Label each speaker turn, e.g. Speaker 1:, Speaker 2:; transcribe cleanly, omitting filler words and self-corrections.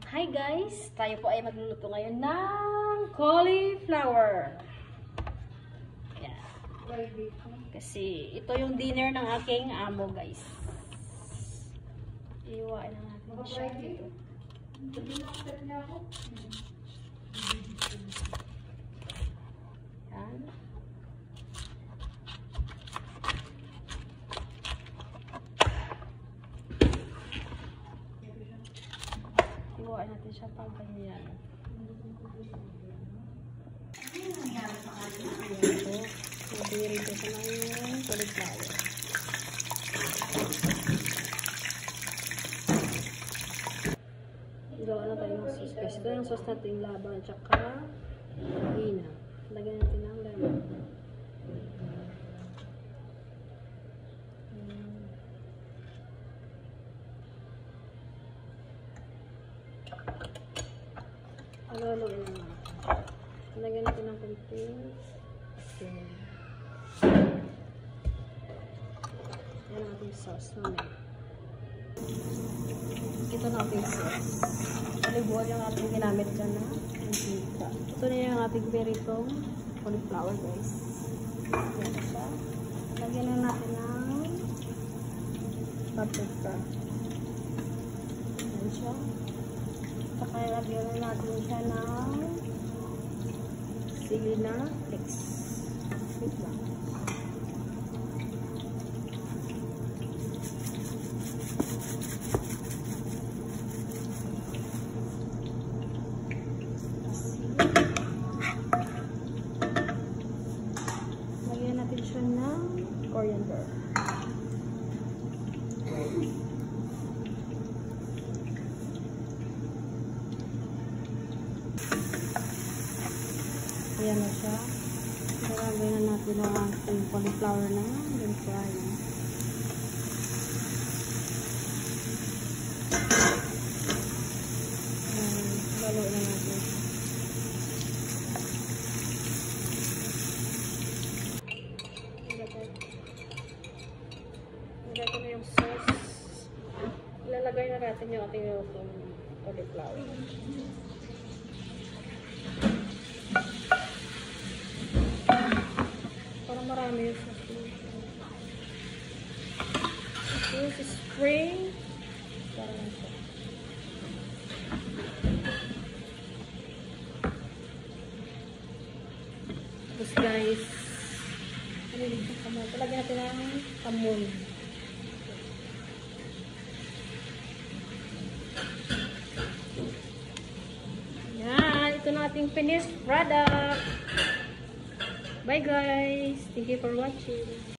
Speaker 1: Hi guys! Tayo po ay magluluto ngayon ng cauliflower. Yan. Kasi ito yung dinner ng aking amo guys. Iwain na natin siya dito. Yan. Iwain natin siya pag ganyan. Ito. Nabiri ko sa mga cauliflower. Gawa na tayo ng sauce. Kasi ito yung sauce natin, laban at saka hina. Lagyan natin ng lemon. Aluluin na natin. Lagyan natin ng konting asin. Yan ang ating sauce namin. Ito na ating sauce. Olive oil yung ating ginamit dyan na mantika. Ito na yung ating peritong cauliflower guys. Yan siya. Lagyan na natin ng paprika. Yan siya. Saka lagyan na natin siya ng sili na flakes. Wait lang. Lagyan natin siya ng coriander. Ayan na siya. Lagyan na natin ang ating cauliflower na then fry. Lalo na natin. Ilagay ko na yung sauce. Ilalagay na natin yung ating cauliflower. Marami yung sauce. This is spring. Parang siya. Tapos guys, ano yung kamay? Talagyan natin ang kamon. Yan. Ito na ating finished product. Bye guys! Thank you for watching.